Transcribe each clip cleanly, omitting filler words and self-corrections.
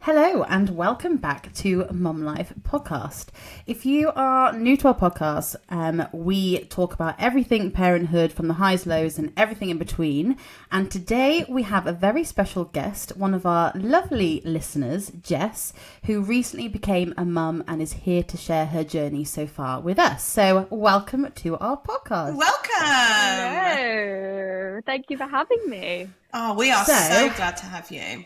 Hello and welcome back to Mum Life Podcast. If you are new to our podcast, we talk about everything parenthood from the highs, lows and everything in between. And today we have a very special guest, one of our lovely listeners, Jess, who recently became a mum and is here to share her journey so far with us. So welcome to our podcast. Welcome. Hello. Thank you for having me. Oh, we are so glad to have you.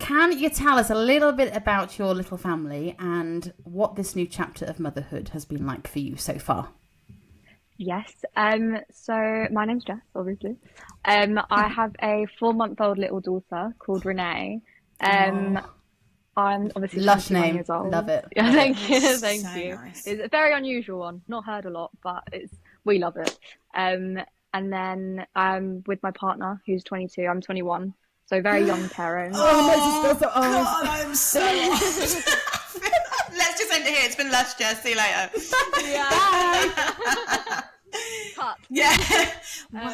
Can you tell us a little bit about your little family and what this new chapter of motherhood has been like for you so far? Yes. So my name's Jess, obviously. I have a 4-month-old little daughter called Renee. I'm obviously lush 21 name. years old. Love it. Yeah, thank you. Thank So you. nice. It's a very unusual one. Not heard a lot, but we love it. And then I'm with my partner who's 22. I'm 21. So very young parents. Oh, God, I'm so Let's just end it here. It's been lush, Jess. See you later. Yeah. Cut. Yeah.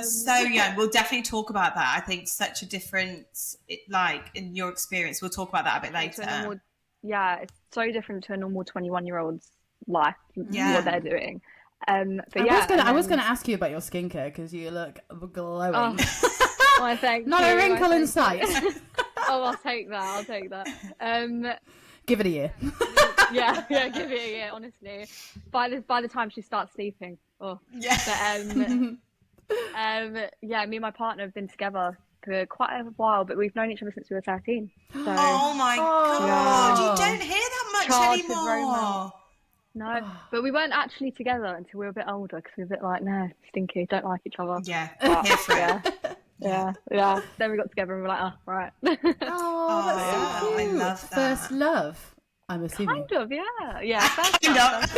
So young. We'll definitely talk about that. I think such a difference, in your experience. We'll talk about that a bit later. It's so different to a normal 21-year-old's life, Yeah. what they're doing. But I was going to ask you about your skincare because you look glowing. Well, thank Not you. a wrinkle in sight. Oh, I'll take that. Give it a year. Yeah, give it a year. Honestly, by the time she starts sleeping, Yeah. Yeah. Me and my partner have been together for quite a while, but we've known each other since we were 13. So, Oh my God, you don't hear that much Childhood anymore. romance. No, but we weren't actually together until we were a bit older because we were a bit like, no, stinky, don't like each other. Yeah, But, here for it. yeah. Then we got together and we were like, right. Oh, that's so cute. I love that. First love, I'm assuming. Kind of, yeah. First Kind love. of.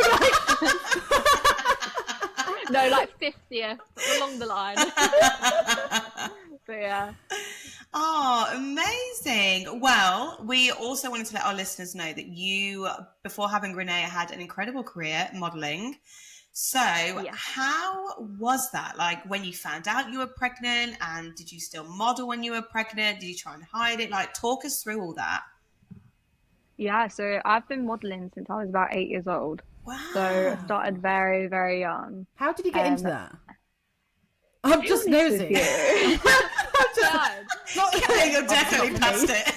No, like 50th along the line. But yeah. Oh, amazing. Well, we also wanted to let our listeners know that you, before having Renee, had an incredible career modelling. So How was that? Like when you found out you were pregnant, and did you still model when you were pregnant? Did you try and hide it? Like, talk us through all that. Yeah, so I've been modelling since I was about 8 years old. Wow. So I started very, very young. How did you get into that? I'm just nosy. Kelly, you're definitely past it.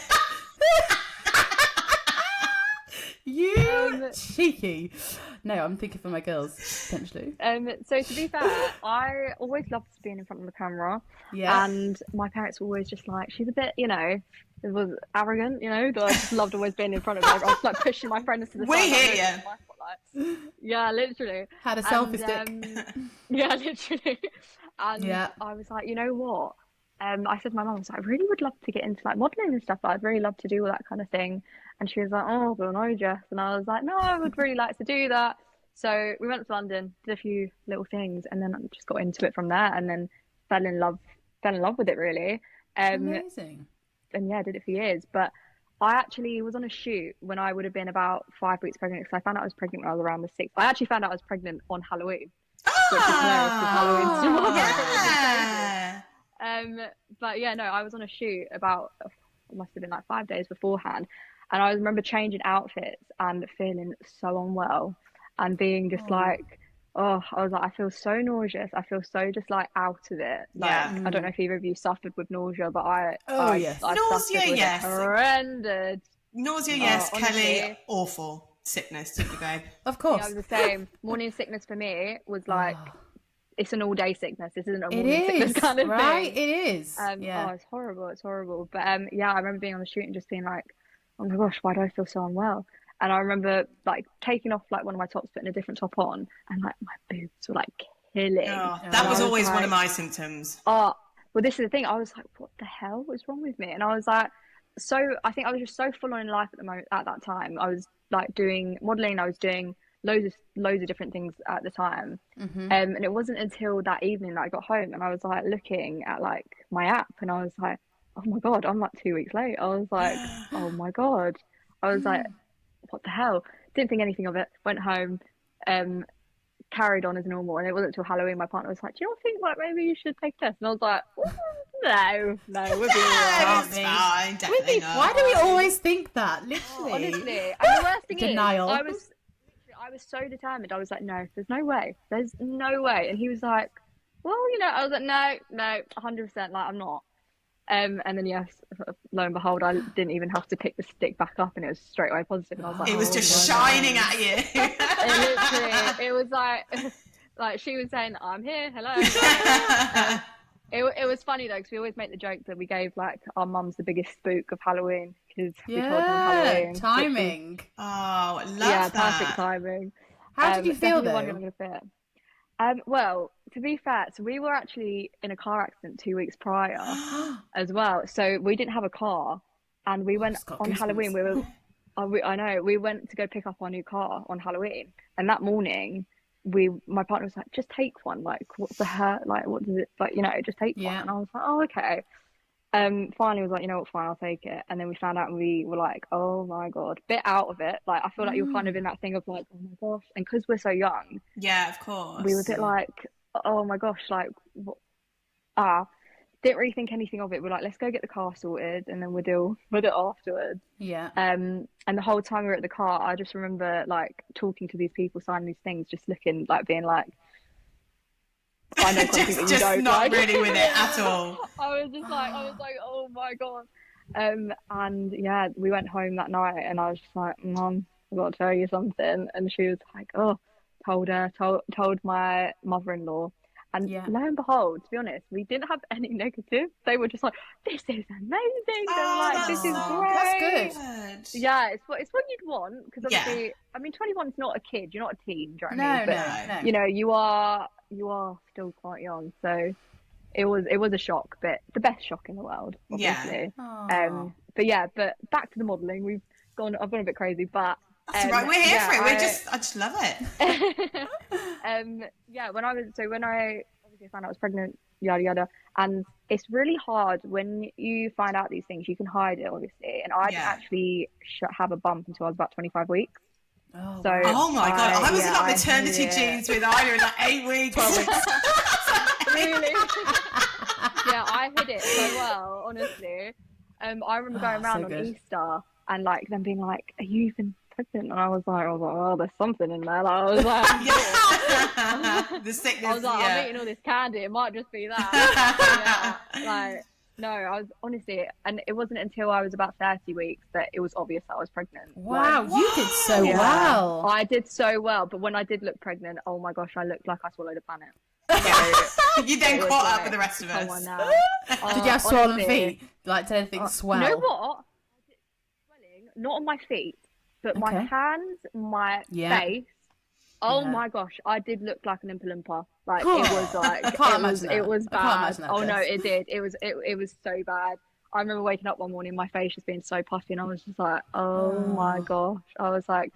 You cheeky. No, I'm thinking for my girls, potentially. So to be fair, I always loved being in front of the camera. Yeah. And my parents were always just like, she's a bit, it was arrogant, that I just loved always being in front of her. I was like pushing my friends to the side. We hear you. Yeah, literally. Had a selfie stick. Yeah, literally. And I was like, you know what? I said to my mum, I was like, I really would love to get into like modelling and stuff. I'd really love to do all that kind of thing. And she was like, oh, well, no, Jess. And I was like, no, I would really like to do that. So we went to London, did a few little things, and then I just got into it from there, and then fell in love with it really. Amazing. And yeah, did it for years. But I actually was on a shoot when I would have been about 5 weeks pregnant, because I found out I was pregnant when I was around the 6th. I actually found out I was pregnant on Halloween. Which is hilarious because Halloween's tomorrow. Yeah. But yeah, no, I was on a shoot about, it must have been like 5 days beforehand. And I remember changing outfits and feeling so unwell and being just like, I was like, I feel so nauseous. I feel so just like out of it. Like, I don't know if either of you suffered with nausea, but I nausea, yes. Horrendous. Nausea, yes. Honestly. Kelly, awful. Sickness, didn't you, babe? Of course. Yeah, I was the same. Morning sickness for me was like, it's an all-day sickness. This isn't a morning sickness kind of right? thing. It is. Oh, it's horrible. But yeah, I remember being on the shoot and just being like, oh my gosh, why do I feel so unwell? And I remember like taking off like one of my tops, putting a different top on, and like my boobs were like killing. Oh, that was always one of my symptoms. Well, this is the thing. I was like, what the hell was wrong with me? And I was like, I think I was just so full on in life at that time. I was like doing modeling. I was doing loads of different things at the time. And it wasn't until that evening that I got home and I was like looking at like my app and I was like, oh my God, I'm like 2 weeks late. I was like, oh my God. I was like, what the hell? Didn't think anything of it. Went home, carried on as normal. And it wasn't until Halloween my partner was like, do you not think like maybe you should take a test? And I was like, no, we'll be all right. It's fine, definitely not. Why do we always think that? Literally. Honestly. And the worst thing Denial. is, I was so determined. I was like, no, there's no way. There's no way. And he was like, well, I was like, no, 100%, like, I'm not. And then, yes, lo and behold, I didn't even have to pick the stick back up, and it was straight away positive. And I was like, it was just shining at you. it was like she was saying, I'm here, hello. It was funny though, because we always make the joke that we gave like our mums the biggest spook of Halloween, because we told them Halloween. Timing. Oh, love that. Perfect timing. How did you feel though? I'm gonna fit. Well, to be fair, so we were actually in a car accident 2 weeks prior as well. So we didn't have a car, and we went on Halloween. I know, we went to go pick up our new car on Halloween, and that morning, my partner was like, just take one. Like, what's the hurt? Like, what does it like? Just take one. And I was like, oh, okay. Finally was like, you know what, fine, I'll take it. And then we found out, and we were like, oh my god, bit out of it. Like, I feel like you're kind of in that thing of like, oh my gosh, and because we're so young, yeah, of course, we were a bit like, oh my gosh, like, what? Didn't really think anything of it. We're like, let's go get the car sorted, and then we'll deal with it afterwards. Yeah. And the whole time we were at the car, I just remember like talking to these people, signing these things, just looking like, being like, I know something that you don't not like. really with it at all. I was like, oh my god. And yeah, we went home that night, and I was just like, Mum, I've got to tell you something. And she was like, oh, told my mother-in-law. And lo and behold, to be honest, we didn't have any negative. They were just like, this is amazing. Oh, like, this is great. That's good. Yeah, it's what you'd want, because obviously, I mean, 21 is not a kid. You're not a teen, do you know what I mean? But, no. You are still quite young, so it was a shock, but the best shock in the world, obviously. Yeah. But back to the modelling. I've gone a bit crazy, but that's right. We're here for it. I just love it. When I obviously found out I was pregnant, yada yada, and it's really hard when you find out these things. You can hide it, obviously, and I didn't actually have a bump until I was about 25 weeks. Oh, so oh my god, I was in like maternity jeans with Ida in like 8 weeks. 12 weeks. Really? Yeah, I hid it so well, honestly. I remember going around on Easter and like them being like, "Are you even pregnant?" And I was like, "Oh, there's something in there." Like, I was like, the sickness. I was like, I'm eating all this candy. It might just be that. No, I was honestly, and it wasn't until I was about 30 weeks that it was obvious that I was pregnant. Wow, you did so well. I did so well, but when I did look pregnant, oh my gosh, I looked like I swallowed a planet. So, you then caught up with the rest of us. Come on now. Did you have swollen feet? Like, did anything swell? You know what? Swelling, not on my feet, but my hands, my face. Oh my gosh, I did look like an Oompa Loompa. Like, it was like, it was bad. Oh no, it did. It was so bad. I remember waking up one morning, my face just being so puffy, and I was just like, oh my gosh. I was like,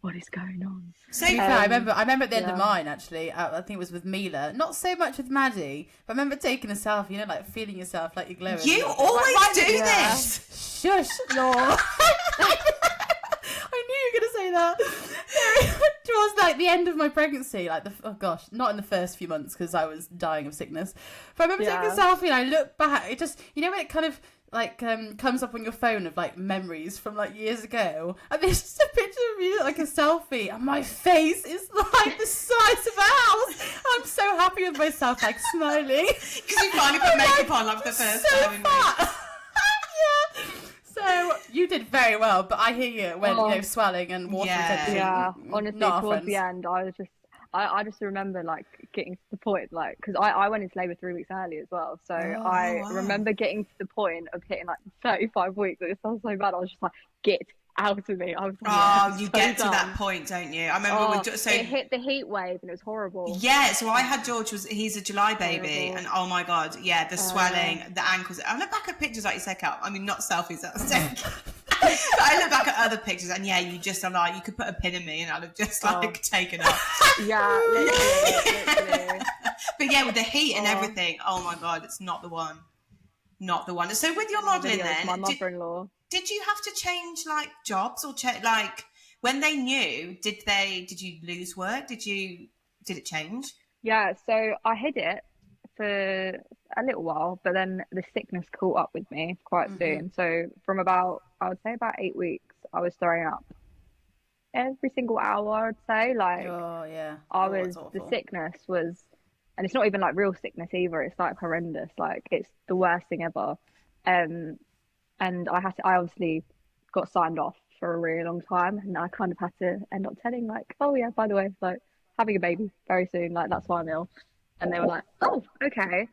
what is going on? So I remember at the end of mine, actually, I think it was with Mila, not so much with Maddie, but I remember taking a selfie, like feeling yourself like you're glowing. You always do this. Shush, Laura. I knew you were going to say that. Towards like the end of my pregnancy, like not in the first few months because I was dying of sickness, but I remember taking a selfie and I look back, it just, when it kind of like comes up on your phone of like memories from like years ago, and there's just a picture of me like a selfie, and my face is like the size of a house. I'm so happy with myself, like smiling because you finally put makeup on like the first time. Yeah. So you did very well, but I hear you when swelling and water retention. Yeah, honestly, towards the end, I just remember like getting to the point, like, because I went into labour 3 weeks early as well, so I remember getting to the point of hitting like 35 weeks. It sounds so bad. I was just like, get out of me. I was like, you get to that point, don't you? I remember it hit the heat wave and it was horrible. Yeah, so I had George, he's a July baby, and oh my god, the swelling, the ankles. I look back at pictures like you said, Kat. I mean, not selfies, that's sick. But I look back at other pictures, and you just are like, you could put a pin in me, and I'd have just like taken off. Yeah, literally. But with the heat and everything, oh my god, it's not the one. So with your modelling, then, my mother-in-law. Did you have to change like jobs or like when they knew? Did you lose work? Did you did it change? Yeah, so I hid it for a little while, but then the sickness caught up with me quite soon. So from about, I would say about 8 weeks, I was throwing up every single hour, I'd say. Like, Oh yeah. I Oh, was, it's the awful. sickness was, and it's not even like real sickness either. It's like horrendous. Like, it's the worst thing ever. Um, and I obviously got signed off for a really long time, and I kind of had to end up telling, like, oh yeah, by the way, like, having a baby very soon, like, that's why I'm ill. And they were like, oh, okay.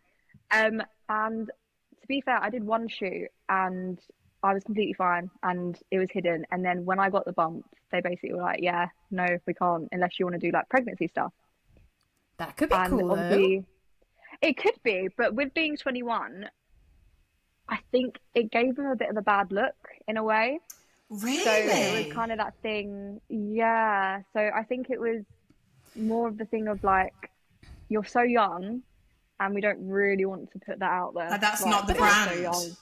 And to be fair, I did one shoot and I was completely fine and it was hidden. And then when I got the bump, they basically were like, yeah, no, we can't unless you want to do like pregnancy stuff. That could be And cool though. obviously, it could be, but with being 21, I think it gave them a bit of a bad look in a way. Really? So it was kind of that thing. Yeah. So I think it was more of the thing of like, you're so young and we don't really want to put that out there. That's like, not the that you're brand. so young.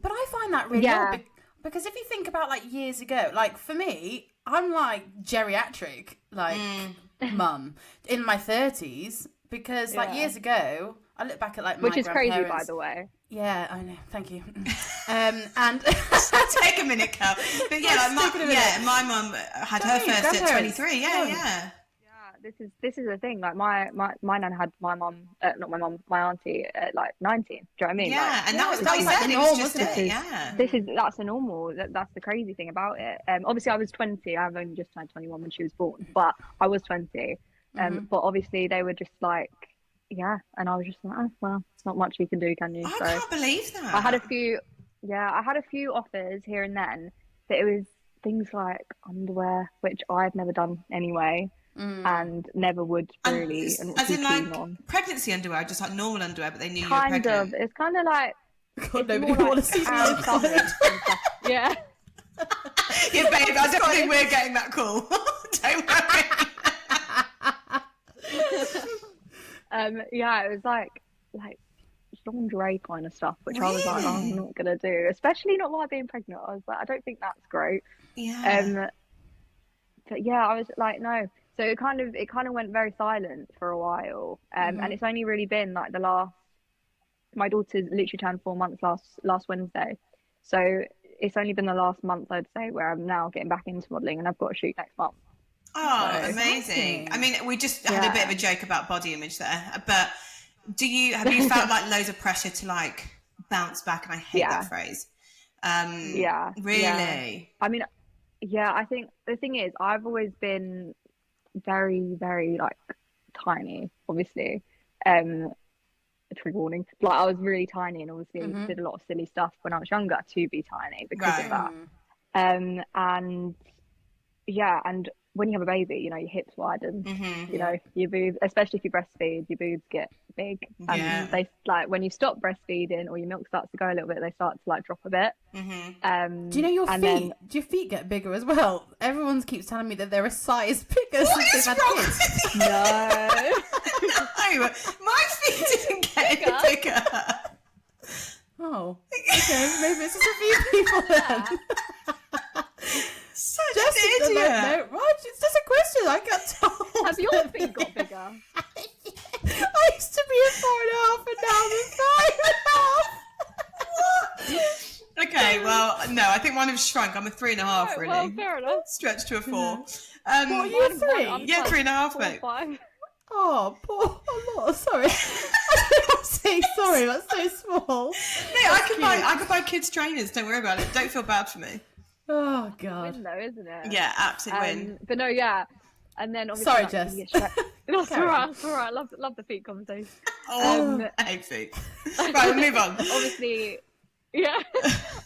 But I find that really Yeah. odd because if you think about like years ago, like for me, I'm like geriatric, like mum in my 30s because like Yeah. years ago, I look back at like my Which is crazy, by grandparents. the way. Yeah, I know. Thank you. And Take a minute, Cal. But yeah, like my mum had her first at 23. Yeah, yeah. This is the thing. Like my nan had my mum, not my mum, my auntie at like 19. Do you know what I mean? Yeah, like, and that was that like you was said, like it normal, was just wasn't it. it? Yeah. that's the normal. That's the crazy thing about it. Obviously I was 20. I've only just turned 21 when she was born, but I was 20. But obviously they were just like, yeah, and I was just like, oh, well, it's not much you can do, can you? I So can't believe that. I had a few offers here and then, but it was things like underwear, which I've never done anyway, and never would really, and as too in keen like on. pregnancy underwear, just like normal underwear, but they knew you were Kind pregnant. of, it's kind of like God, it's nobody more would want like to see me hand inside. covered and stuff. Yeah. Yeah, babe, I don't think we're getting that call. Don't worry. Yeah, it was like lingerie kind of stuff, which I was like, oh, I'm not gonna do, especially not while being pregnant. I was like, I don't think that's great. Yeah. But yeah, I was like, no. So it kind of went very silent for a while, and it's only really been like my daughter's literally turned 4 months last Wednesday, so it's only been the last month, I'd say, where I'm now getting back into modelling, and I've got a shoot next month. Oh, so amazing! I mean, we just had a bit of a joke about body image there, but have you felt like loads of pressure to like bounce back? And I hate that phrase. Really? Yeah. I mean, yeah, I think the thing is, I've always been very, very like tiny, obviously. Trigger warning. Like I was really tiny and obviously did a lot of silly stuff when I was younger to be tiny because of that. And yeah, and when you have a baby, you know, your hips widen, you know, your boobs, especially if you breastfeed, your boobs get big. And they like when you stop breastfeeding or your milk starts to go a little bit, they start to like drop a bit. Do you know your feet? Do your feet get bigger as well? Everyone keeps telling me that they're a size bigger since they've had kids. No. No, my feet didn't get any bigger. Oh, okay. Maybe it's just a few people then. Such an idiot. No, Raj, it's just a question. I got told. Have your feet got bigger? I used to be a 4.5 and now I'm a 5.5. What? Okay, well, no, I think mine have shrunk. I'm a 3.5, really. Well, fair enough. Stretched to a 4. What are you, a 3? Yeah, 3.5, mate. 5. Oh, poor. Oh, Lord, sorry. I'm saying sorry. That's so small. Mate, I could buy kids trainers. Don't worry about it. Don't feel bad for me. Oh God. Win though, isn't it? Yeah, absolute win. But no, yeah. And then obviously, sorry, like, Jess. That's alright. That's alright. Love the feet conversation. Oh, I hate feet. Right, we'll move on. Obviously, yeah.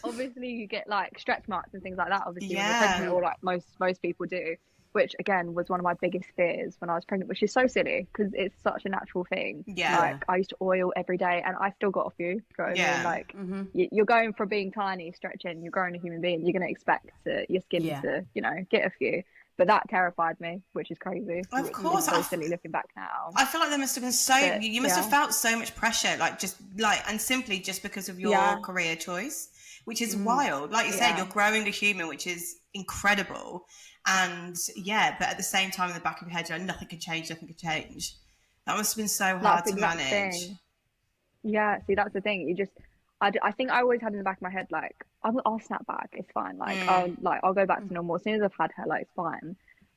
Obviously, you get like stretch marks and things like that. Obviously, when you're pregnant, or like most people do. Which again was one of my biggest fears when I was pregnant, which is so silly because it's such a natural thing. Yeah. Like I used to oil every day, and I still got a few. Yeah. Like you're going from being tiny, stretching, you're growing a human being. You're going to expect your skin to, you know, get a few. But that terrified me, which is crazy. Of course, it's so silly looking back now. I feel like there must have been you must have felt so much pressure, like just like and simply just because of your career choice. which is wild. Like you said, you're growing a human, which is incredible. And but at the same time, in the back of your head, you're like, nothing can change. That must have been so hard to manage. Yeah, see, that's the thing. I think I always had in the back of my head, like, I'll snap back. It's fine. Like, I'll go back to normal as soon as I've had her. Like, it's fine.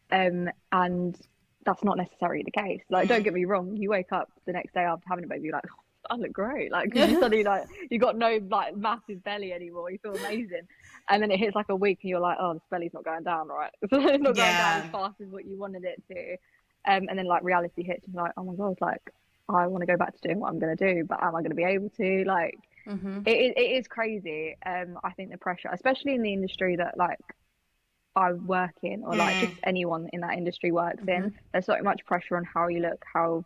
And that's not necessarily the case. Like, don't get me wrong. You wake up the next day after having a baby, you're like, I look great. Like, you suddenly like you got no like massive belly anymore. You feel amazing. And then it hits like a week, and you're like, oh, this belly's not going down right. It's not going down as fast as what you wanted it to. And then like reality hits, and you're like, oh my god, like I want to go back to doing what I'm going to do, but am I going to be able to? Like, it is crazy. I think the pressure, especially in the industry that like I work in, or like just anyone in that industry works in, there's so much pressure on how you look, how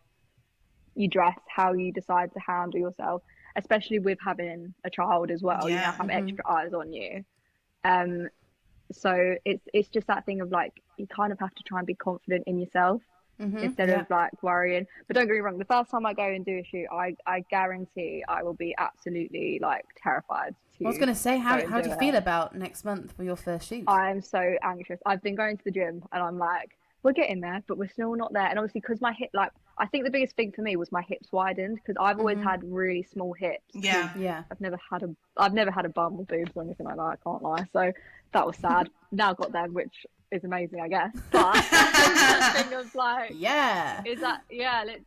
you dress, how you decide to handle yourself, especially with having a child as well. You now have extra eyes on you. So it's just that thing of like, you kind of have to try and be confident in yourself instead of like worrying. But don't get me wrong, the first time I go and do a shoot, I guarantee I will be absolutely like terrified. I was going to say, how do you feel about next month for your first shoot? I'm so anxious. I've been going to the gym and I'm like, we're getting there, but we're still not there. And obviously, because my hip, like, I think the biggest thing for me was my hips widened, because I've always had really small hips. Yeah. I've never had a bum or boobs or anything like that. I can't lie. So that was sad. Now I've got them, which is amazing, I guess. But it's that thing of like,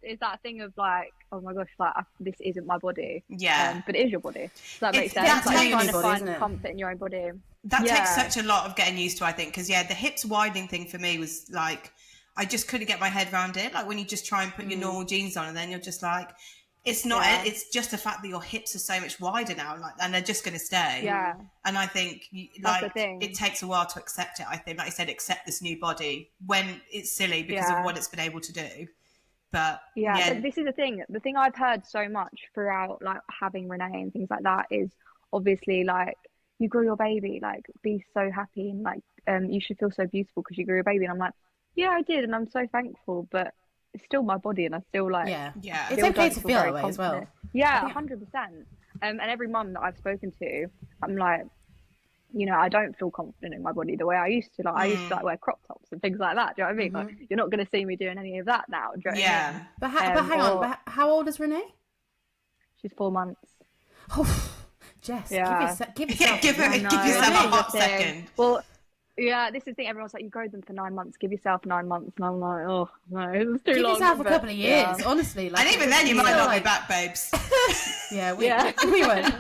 is that thing of like, oh my gosh, like this isn't my body. But it is your body. Does that make sense? That's like trying to find comfort in your own body. That takes such a lot of getting used to, I think, because the hips widening thing for me was like, I just couldn't get my head around it. Like when you just try and put your normal jeans on, and then you're just like, it's not. It's just the fact that your hips are so much wider now, like, and they're just going to stay. And I think like it takes a while to accept it. I think, like I said, accept this new body when it's silly because of what it's been able to do. But but this is the thing. The thing I've heard so much throughout, like having Renee and things like that, is obviously like, you grew your baby, like be so happy, and like you should feel so beautiful because you grew your baby. And I'm like, yeah, I did, and I'm so thankful, but it's still my body, and I still like it's okay to feel that way as well. 100%. And every mum that I've spoken to, I'm like, you know, I don't feel confident in my body the way I used to. Like I used to like wear crop tops and things like that. Do you know what I mean? Like you're not going to see me doing any of that now. Do you know what I mean? But hang on. But how old is Renee? She's 4 months. Oh, Jess, give yourself a hot second. Well, yeah, this is the thing. Everyone's like, you grow them for 9 months. Give yourself 9 months, and I'm like, oh no, it's too long. Give yourself a couple of years, honestly. Like, and even then, you might not be back, babes. we won't.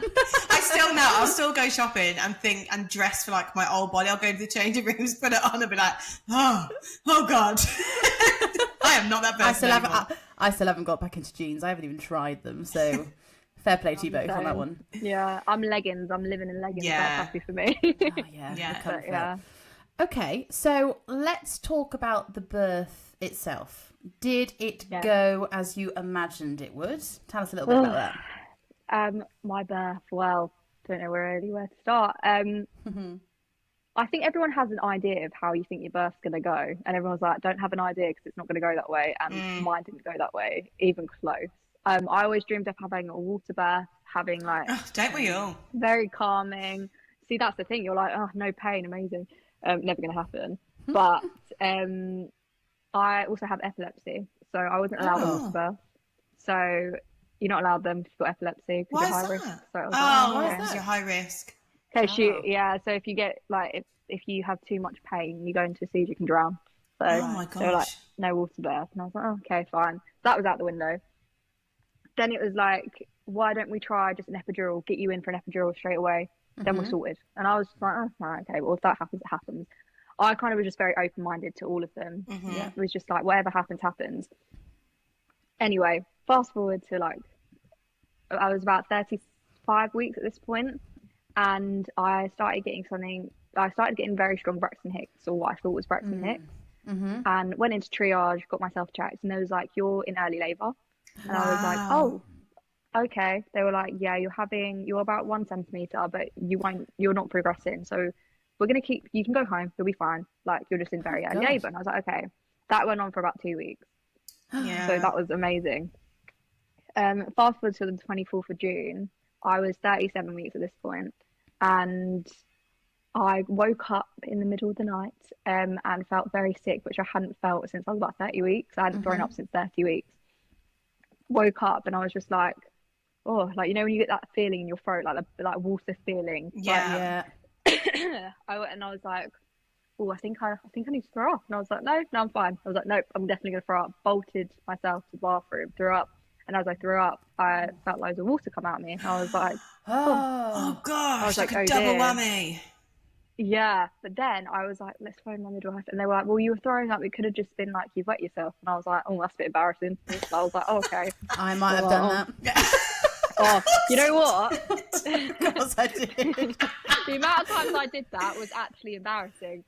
I'll still go shopping and dress for like my old body. I'll go to the changing rooms, put it on, and be like, oh god, I am not that person anymore. I still haven't got back into jeans. I haven't even tried them, so. Fair play to you both on that one. Yeah, I'm leggings. I'm living in leggings. That's happy for me. Okay, so let's talk about the birth itself. Did it go as you imagined it would? Tell us a little bit about that. My birth, well, don't know really where to start. I think everyone has an idea of how you think your birth's going to go. And everyone's like, don't have an idea because it's not going to go that way. And mine didn't go that way, even close. I always dreamed of having a water birth, having like... Oh, don't we all? Very calming. See, that's the thing. You're like, oh, no pain, amazing. Never going to happen. But I also have epilepsy, so I wasn't allowed a water birth. So you're not allowed them if you've got epilepsy. Why is that? Risk. So why is that? You're high risk. Okay, so if you get like if you have too much pain, you go into a seizure, you can drown. So oh my gosh. They were like, no water birth, and I was like, oh, okay, fine. That was out the window. Then it was like, why don't we try just an epidural, get you in for an epidural straight away, then we're sorted. And I was like, oh, right, okay, well, if that happens, it happens. I kind of was just very open-minded to all of them. It was just like, whatever happens, happens. Anyway, fast forward to like, I was about 35 weeks at this point, and I started getting very strong Braxton Hicks, or what I thought was Braxton Hicks, and went into triage, got myself checked, and they was like, you're in early labour. And I was like, oh, okay. They were like, yeah, you're about 1 centimetre, but you're not progressing. So we're going to you can go home. You'll be fine. Like, you're just in very early labour. And I was like, okay. That went on for about 2 weeks. Yeah. So that was amazing. Fast forward to the 24th of June, I was 37 weeks at this point. and I woke up in the middle of the night and felt very sick, which I hadn't felt since I was about 30 weeks. I hadn't thrown up since 30 weeks. Woke up and I was just like, oh, like, you know, when you get that feeling in your throat, like water feeling. Yeah. I went and I was like, oh, I think I need to throw up. And I was like, no, I'm fine. I was like, nope, I'm definitely gonna throw up. Bolted myself to the bathroom, threw up, and as I threw up, I felt loads of water come out of me. And I was like, oh gosh, I was like, a oh double dear. whammy. Yeah, but then I was like, let's phone my midwife, and they were like, well, you were throwing up. It could have just been like you wet yourself. And I was like, oh, that's a bit embarrassing. So I was like, oh, okay. I might have done that. Oh, you know what? Of course I did. The amount of times I did that was actually embarrassing.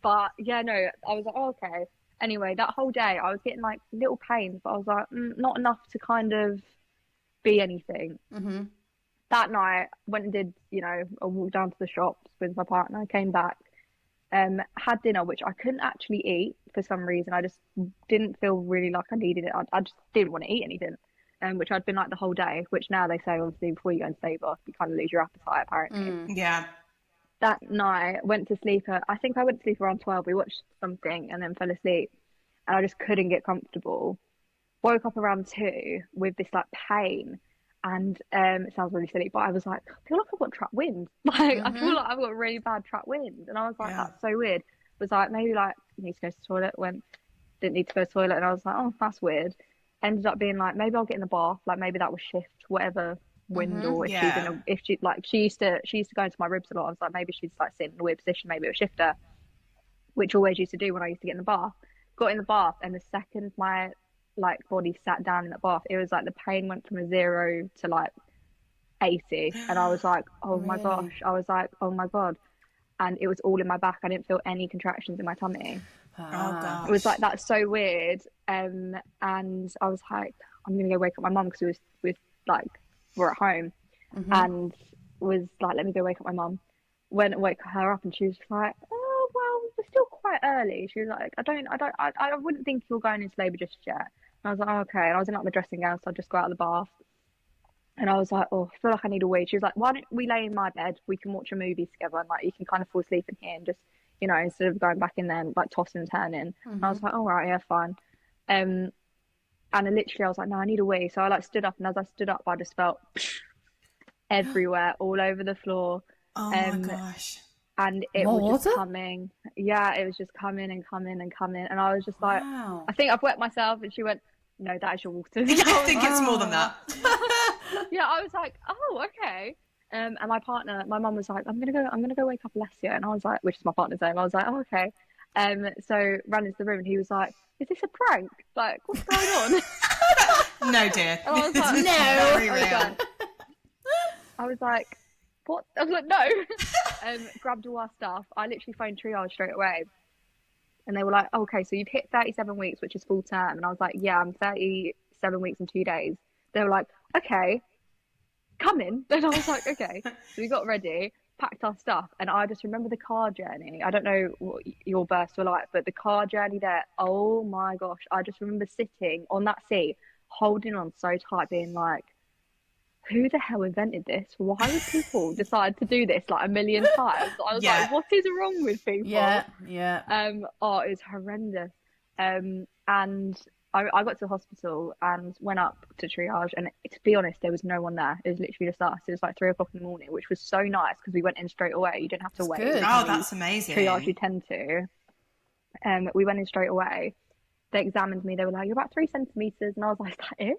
But yeah, no, I was like, oh, okay. Anyway, that whole day I was getting like little pains, but I was like, not enough to kind of be anything. Mm-hmm. That night, went and did, you know, a walk down to the shops with my partner, came back, had dinner, which I couldn't actually eat for some reason. I just didn't feel really like I needed it. I just didn't want to eat anything, which I'd been like the whole day, which now they say, obviously, before you go into labour, you kind of lose your appetite, apparently. Yeah. That night, went to sleep I think I went to sleep around 12. We watched something and then fell asleep, and I just couldn't get comfortable. Woke up around 2 with this like pain. And it sounds really silly, but I was like, I feel like I've got trapped wind. Like, I feel like I've got really bad trapped wind. And I was like, that's so weird. Was like, maybe like, you need to go to the toilet. Didn't need to go to the toilet. And I was like, oh, that's weird. Ended up being like, maybe I'll get in the bath. Like, maybe that will shift whatever wind, or if she used to go into my ribs a lot. I was like, maybe she's like sitting in a weird position. Maybe it will shift her, which always used to do when I used to get in the bath. Got in the bath, and the second my like body sat down in that bath, it was like the pain went from a 0 to like 80, and I was like, oh my gosh. I was like, oh my god. And it was all in my back. I didn't feel any contractions in my tummy. Oh gosh. It was like, that's so weird. And I was like, I'm gonna go wake up my mum, because we're at home, and was like, let me go wake up my mum. Went and woke her up, and she was like, oh well, we're still quite early. She was like, I wouldn't think you're going into labour just yet. And I was like, oh, okay. And I was in like my dressing gown, so I just got out of the bath. And I was like, oh, I feel like I need a wee. She was like, why don't we lay in my bed? We can watch a movie together, and like you can kind of fall asleep in here, and just, you know, instead of going back in there and like tossing and turning. And I was like, all right, yeah, fine. And then literally I was like, no, I need a wee. So I like stood up, and as I stood up, I just felt everywhere, all over the floor. Oh my gosh. And it was just coming. Yeah, it was just coming and coming and coming. And I was just like, I think I've wet myself. And she went, no, that is your water. Yeah, I think it's more than that. Yeah, I was like, oh, okay. And my partner, my mum was like, I'm gonna go wake up Alessia. And I was like, which is my partner's name. I was like, oh, okay. So ran into the room, and he was like, is this a prank? Like, what's going on? No, dear. And I was like, no. Very real. I was like, what? I was like, no. Grabbed all our stuff. I literally phoned triage straight away. And they were like, okay, so you've hit 37 weeks, which is full term. And I was like, yeah, I'm 37 weeks and 2 days. They were like, okay, come in. And I was like, okay. So we got ready, packed our stuff. And I just remember the car journey. I don't know what your births were like, but the car journey there, oh my gosh. I just remember sitting on that seat, holding on so tight, being like, who the hell invented this? Why would people decide to do this like a million times? I was like, what is wrong with people? Yeah. Oh, it was horrendous. And I got to the hospital and went up to triage, and to be honest, there was no one there. It was literally just us. It was like 3 o'clock in the morning, which was so nice because we went in straight away. You didn't have to wait. Good. Oh, that's amazing. Triage you tend to. We went in straight away. They examined me. They were like, you're about 3 centimeters, and I was like, is that it?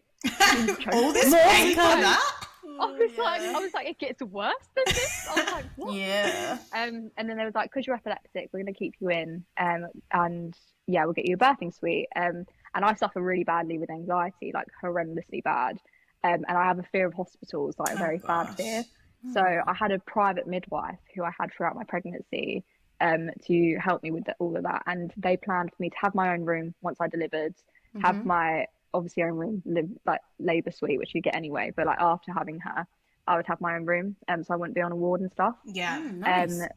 All this pain for that? I was like, it gets worse than this. I was like, what? Yeah. And then they was like, because you're epileptic, we're going to keep you in, and yeah, we'll get you a birthing suite. And I suffer really badly with anxiety, like horrendously bad. And I have a fear of hospitals, like a very bad fear. So I had a private midwife who I had throughout my pregnancy, to help me with all of that. And they planned for me to have my own room once I delivered, have my obviously own room, like labour suite, which you get anyway. But like after having her, I would have my own room, so I wouldn't be on a ward and stuff. Yeah, nice.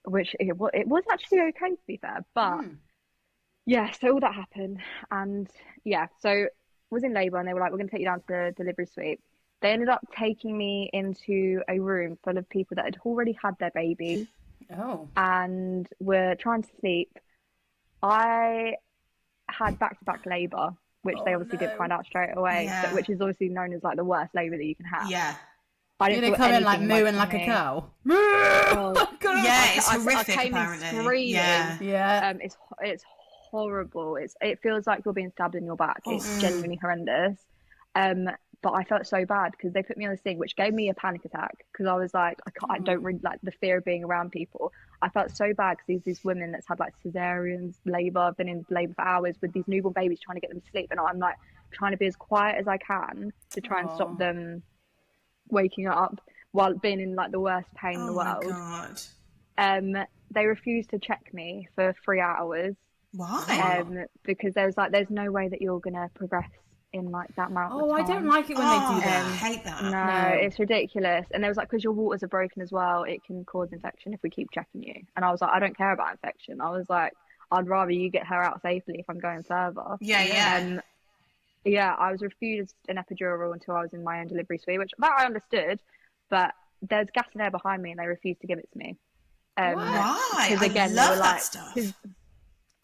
Which it was actually okay, to be fair. But yeah, so all that happened, and yeah, so was in labour, and they were like, we're going to take you down to the delivery suite. They ended up taking me into a room full of people that had already had their baby and were trying to sleep. I had back-to-back labour, which they obviously didn't find out straight away, but which is obviously known as like the worst labour that you can have. Yeah. I didn't feel come in like mooing like a cow. Oh, yeah, it's horrific. I came apparently. in screaming. Yeah. It's horrible. It feels like you're being stabbed in your back. It's genuinely horrendous. But I felt so bad because they put me on this thing, which gave me a panic attack because I was like, I don't really like the fear of being around people. I felt so bad because these women that's had like cesareans, labour, been in labour for hours with these newborn babies trying to get them to sleep, and I'm like trying to be as quiet as I can to try and stop them waking up while being in like the worst pain in the world. Oh my God. They refused to check me for 3 hours. Why? Because there's no way that you're gonna progress in like that amount of time. I don't like it when they do that. I hate that. No, it's ridiculous. And there was like, because your waters are broken as well, it can cause infection if we keep checking you. And I was like, I don't care about infection. I was like, I'd rather you get her out safely if I'm going further. Yeah. I was refused an epidural until I was in my own delivery suite, which that I understood, but there's gas and air behind me and they refused to give it to me. Why? Because again, I love they were that like, stuff.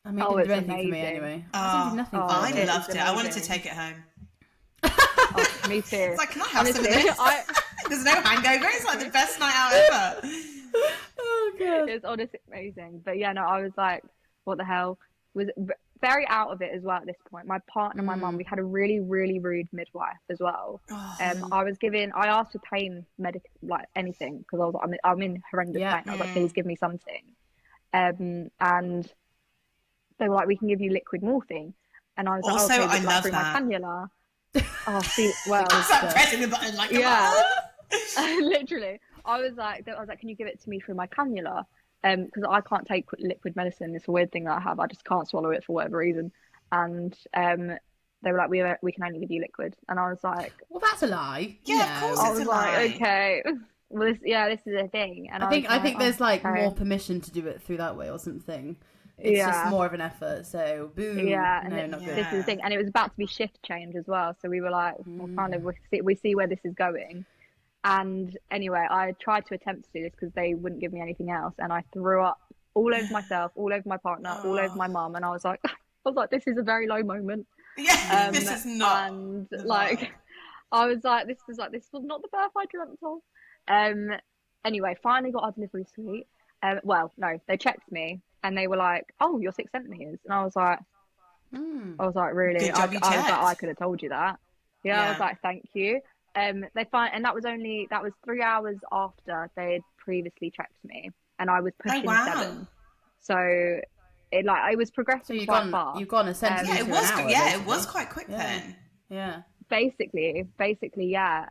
I mean, it didn't do anything for me anyway. I loved it. I wanted to take it home. Me too. It's like, can I have some of this? There's no hangover. It's like the best night out ever. Oh God. It's honestly amazing. But yeah, no, I was like, what the hell? Was very out of it as well at this point. My partner and my mum, we had a really, really rude midwife as well. I asked for pain like anything, because I was like, I'm in horrendous pain. I was like, please give me something. And they were like, we can give you liquid morphine. And I was like, also, okay, I love through that. my cannula. Well, it's like pressing the button like, literally. I was like, can you give it to me through my cannula? Because I can't take liquid medicine. It's a weird thing that I have. I just can't swallow it for whatever reason. And they were like, we can only give you liquid. And I was like, well, that's a lie. Yeah, of course I it's was a like, lie. okay. Well, this is a thing. And I think there's like more permission to do it through that way or something. It's just more of an effort. So boom. Yeah, not good. This is the thing, and it was about to be shift change as well. So we were like, we see where this is going. And anyway, I tried to attempt to do this because they wouldn't give me anything else, and I threw up all over myself, all over my partner, all over my mum, and I was like, this is a very low moment. Yeah, this is not. And like, I was like, this was not the birth I dreamt of. Anyway, finally got our delivery suite. Well, no, they checked me and they were like, "Oh, you're 6 centimeters," and I was like, "Really?" Good job, I could have told you that. Yeah, I was like, "Thank you." And that was 3 hours after they had previously checked me, and I was pushing 7. So it was progressing quite far. You've gone a centimetre it was. an hour, It was quite quick then. Yeah. Basically, yeah.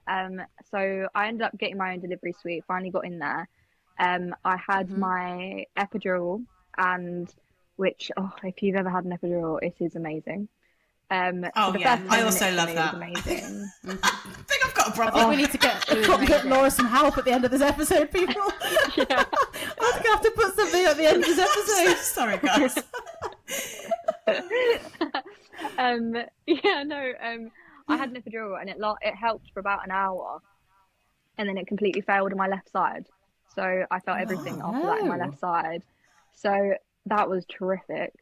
So I ended up getting my own delivery suite. Finally got in there. I had my epidural, and which, if you've ever had an epidural, it is amazing. I also love that. It was amazing. I think I've got a problem. I think we need to get Laura some help at the end of this episode, people. Yeah. I think I have to put something at the end of this episode. Sorry, guys. I had an epidural, and it helped for about an hour, and then it completely failed on my left side. So I felt everything after that in my left side. So that was terrific.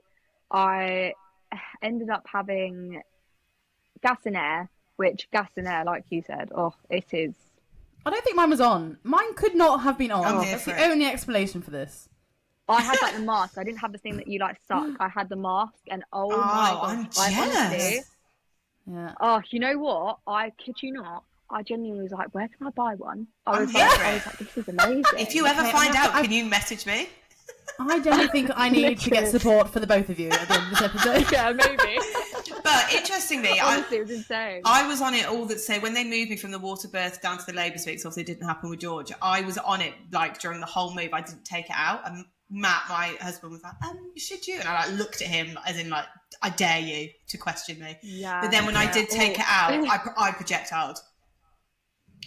I ended up having gas and air, like you said, it is. I don't think mine was on. Mine could not have been on. That's the only explanation for this. I had the mask. I didn't have the thing that you suck. I had the mask, and my god, I'm jealous. Yeah. You know what? I kid you not. I genuinely was like, where can I buy one? I was like, this is amazing. If you ever find out, can you message me? I genuinely think I need to get support for the both of you at the end of this episode. Yeah, maybe. But interestingly, honestly, it was insane. I was on it all that say when they moved me from the water birth down to the labour suite, obviously it didn't happen with George. I was on it during the whole move. I didn't take it out, and Matt, my husband, was like, should you? And I looked at him as in I dare you to question me. Yeah. But then when I did take it out, I projectiled.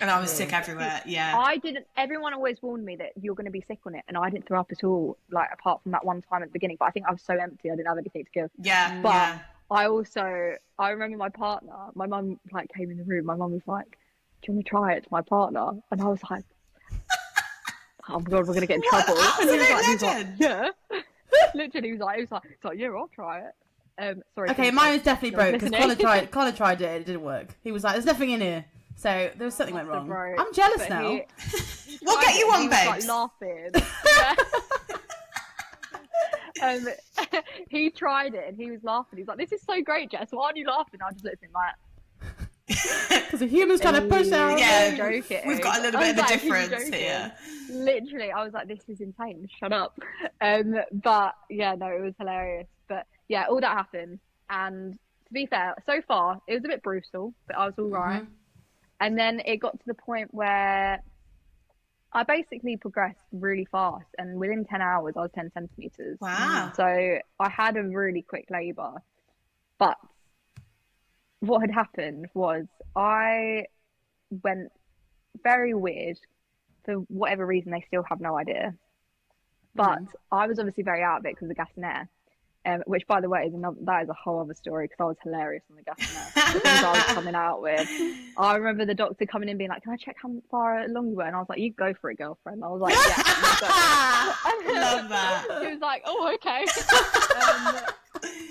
And I was sick everywhere. Yeah. I didn't. Everyone always warned me that you're going to be sick on it, and I didn't throw up at all. Apart from that one time at the beginning, but I think I was so empty, I didn't have anything to give. Yeah. But I remember my partner. My mum came in the room. My mum was like, you want to try it, to my partner? And I was like, oh my God, we're going to get in trouble. What an And absolute he was legend. yeah. Literally, he was like, yeah, I'll try it. Sorry. Okay, mine was definitely broke because listening. Connor tried it. It didn't work. He was like, "There's nothing in here." So there was something went wrong. Broke. I'm jealous But now. We'll get you one, he was, like, babes. laughing. Yeah. He tried it and he was laughing. He's like, "This is so great, Jess. Why aren't you laughing?" I just looked at him like, Because the human's trying to push out. Yeah, joking. we've got a little bit of a difference here. Literally, I was like, "This is insane. Shut up." But yeah, no, it was hilarious. But yeah, all that happened. And to be fair, so far it was a bit brutal, but I was all right. And then it got to the point where I basically progressed really fast, and within 10 hours, I was 10 centimeters. Wow. So I had a really quick labour. But what had happened was I went very weird. For whatever reason, they still have no idea. But I was obviously very out of it because of the gas and air. Which, by the way, that is a whole other story because I was hilarious on the gas and air. The things I was coming out with. I remember the doctor coming in being like, "Can I check how far along you were?" And I was like, "You go for it, girlfriend." I was like, "Yeah." Love that. He was like, "Oh, okay."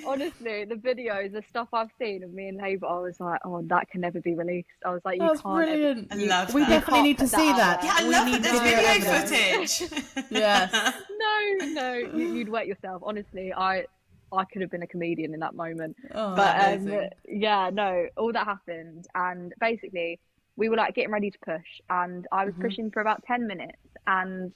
Honestly, the videos, the stuff I've seen of me and Haber, I was like, "Oh, that can never be released." I was like, "You That's can't." Brilliant. I love we that. definitely need to see that. Yeah, I love that there's video footage. Yes. No, you'd wet yourself. Honestly, I could have been a comedian in that moment. Oh, but yeah, no, all that happened, and basically we were like getting ready to push, and I was pushing for about 10 minutes, and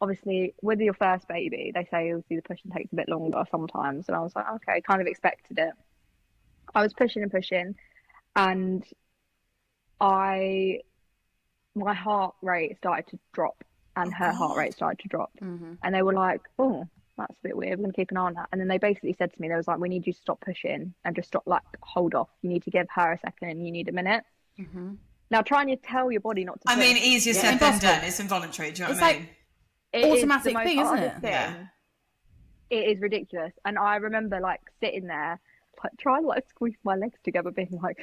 obviously with your first baby, they say obviously the pushing takes a bit longer sometimes, and I was like, okay, kind of expected it. I was pushing and pushing, and my heart rate started to drop, and her heart rate started to drop, and they were like, "Oh, that's a bit weird. We're gonna keep an eye on that." And then they basically said to me, "They was like, we need you to stop pushing and just stop, like, hold off. You need to give her a second, and you need a minute." Now, trying to tell your body not to. I mean, easier said than done. It's involuntary. Do you know what I mean? It's like automatic thing, isn't it? Yeah. It is ridiculous. And I remember like sitting there, like trying to like squeeze my legs together, being like,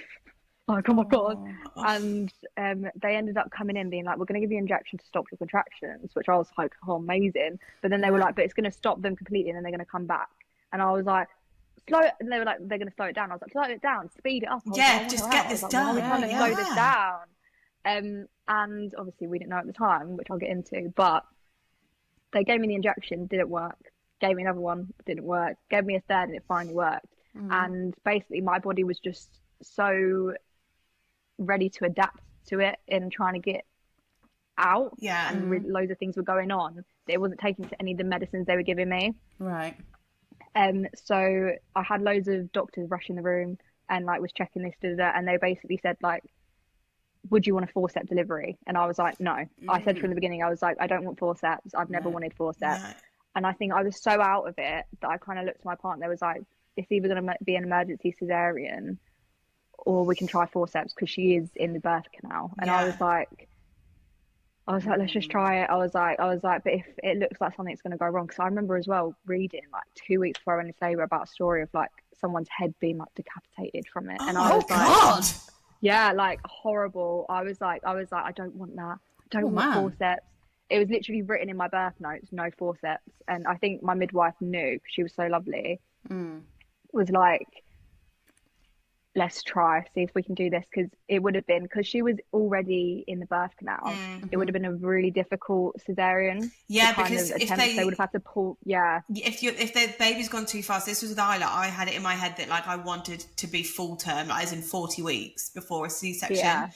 "Oh my God." And they ended up coming in being like, "We're going to give you an injection to stop your contractions," which I was like, "Oh, amazing." But then they were like, "But it's going to stop them completely and then they're going to come back." And I was like, "Slow it." And they were like, "They're going to slow it down." I was like, "Slow it down, speed it up." Yeah, just get this done. We're trying to slow this down. And obviously we didn't know at the time, which I'll get into, but they gave me the injection, didn't work. Gave me another one, didn't work. Gave me a third and it finally worked. And basically my body was just so ready to adapt to it and trying to get out. Yeah. And loads of things were going on that it wasn't taking to any of the medicines they were giving me. Right. So I had loads of doctors rush in the room and like was checking this, and they basically said like, "Would you want a forceps delivery?" And I was like, "No." I said from the beginning, I was like, "I don't want forceps. I've never wanted forceps." No. And I think I was so out of it that I kind of looked to my partner. There was like, "It's either going to be an emergency cesarean or we can try forceps," because she is in the birth canal. And I was like, let's just try it. I was like, but if it looks like something's going to go wrong, because I remember as well reading like 2 weeks before I went into labour about a story of like someone's head being like decapitated from it. And I was like, God. Yeah, like horrible. I was like, I don't want that. I don't want forceps. It was literally written in my birth notes, no forceps. And I think my midwife knew, because she was so lovely, was like, "Let's try, see if we can do this." Because it would have been, because she was already in the birth canal, it would have been a really difficult cesarean. Yeah, because if they would have had to pull. Yeah. If the baby's gone too fast, this was with Isla. I had it in my head that like I wanted to be full term, like, as in 40 weeks before a C-section. Yeah.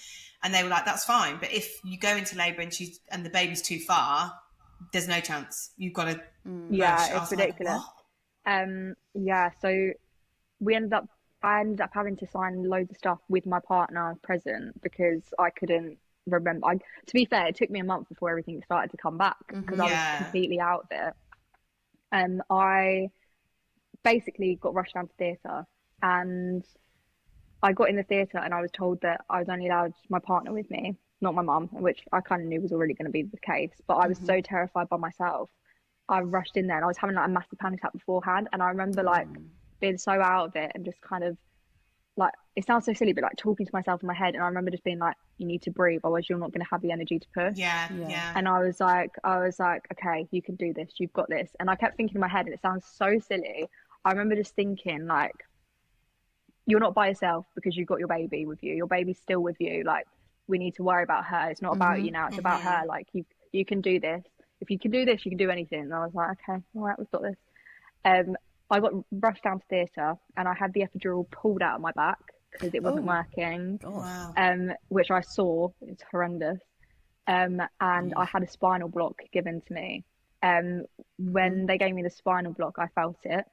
And they were like, "That's fine, but if you go into labour and the baby's too far, there's no chance. You've got to." Yeah, it's ridiculous. Like, so I ended up having to sign loads of stuff with my partner present because I couldn't remember. To be fair, it took me a month before everything started to come back because I was completely out of it. And I basically got rushed down to theatre, and I got in the theatre and I was told that I was only allowed my partner with me, not my mum, which I kind of knew was already going to be the case. But I was so terrified by myself. I rushed in there and I was having like a massive panic attack beforehand. And I remember like being so out of it and just kind of like, it sounds so silly, but like talking to myself in my head. And I remember just being like, you need to breathe, otherwise you're not going to have the energy to push. Yeah. And I was like, okay, you can do this. You've got this. And I kept thinking in my head, and it sounds so silly. I remember just thinking like, you're not by yourself because you've got your baby with you. Your baby's still with you. Like, we need to worry about her. It's not about you now. It's about her. Like, you can do this. If you can do this, you can do anything. And I was like, okay, all right, we've got this. I got rushed down to theatre, and I had the epidural pulled out of my back because it wasn't working. Wow. Which I saw. It's horrendous. And I had a spinal block given to me. When they gave me the spinal block, I felt it.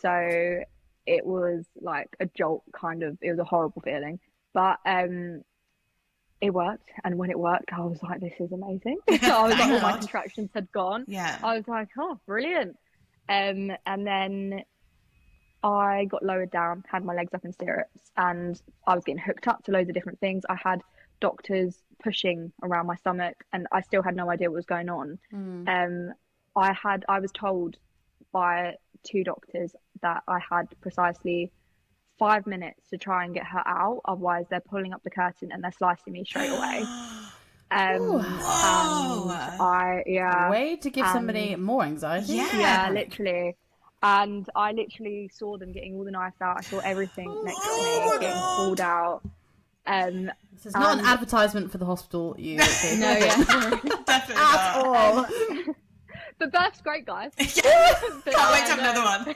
So it was like a jolt, kind of. It was a horrible feeling, but it worked. And when it worked, I was like, this is amazing. I was like, all my contractions had gone. I was like, oh, brilliant. And then I got lowered down, had my legs up in stirrups, and I was getting hooked up to loads of different things. I had doctors pushing around my stomach, and I still had no idea what was going on. I was told by 2 doctors that I had precisely 5 minutes to try and get her out, otherwise they're pulling up the curtain and they're slicing me straight away. Way to give somebody more anxiety. Yeah, literally. And I literally saw them getting all the knives out. I saw everything next to me getting pulled out. This is not an advertisement for the hospital. No, yeah, definitely at all. But birth's great, guys. Can't wait to have another one.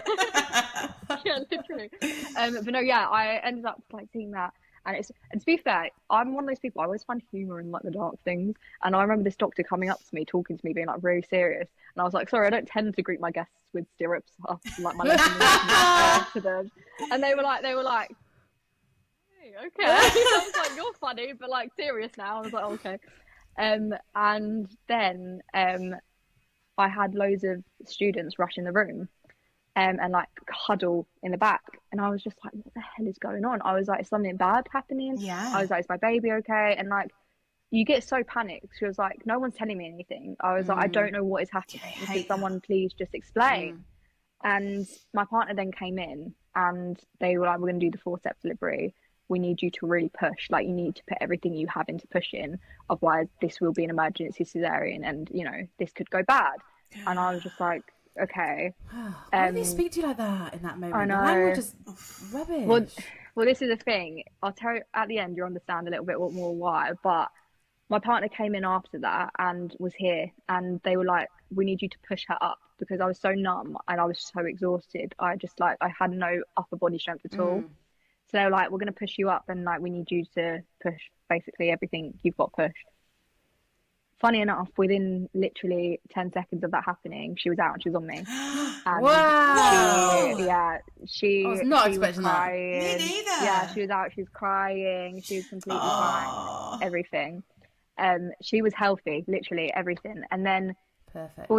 Yeah, literally. But no, yeah, I ended up like seeing that. And to be fair, I'm one of those people, I always find humour in like the dark things. And I remember this doctor coming up to me, talking to me, being like really serious. And I was like, sorry, I don't tend to greet my guests with stirrups after like my lesson to them. And they were like, hey, okay. I was like, you're funny, but like serious now. I was like, okay. And then I had loads of students rush in the room. And like huddle in the back, and I was just like, what the hell is going on? I was like, is something bad happening? I was like, is my baby okay? And like, you get so panicked. She was like, no one's telling me anything. I was like, I don't know what is happening. Could someone please just explain? And my partner then came in, and they were like, we're going to do the forceps delivery. We need you to really push. Like, you need to put everything you have into pushing, otherwise this will be an emergency cesarean, and you know, this could go bad. And I was just like, okay. Why do they speak to you like that in that moment? I know. The language is rubbish. Well, this is the thing. I'll tell you at the end. You'll understand a little bit more why. But my partner came in after that and was here, and they were like, "We need you to push her up," because I was so numb and I was so exhausted. I had no upper body strength at all. So they were like, "We're going to push you up, and like we need you to push basically everything you've got pushed." Funny enough, within literally 10 seconds of that happening, she was out and she was on me. And wow! She I was not she expecting was that. crying. Me neither. Yeah, she was out. She was crying. She was completely fine. Everything. She was healthy, literally everything. And then perfect.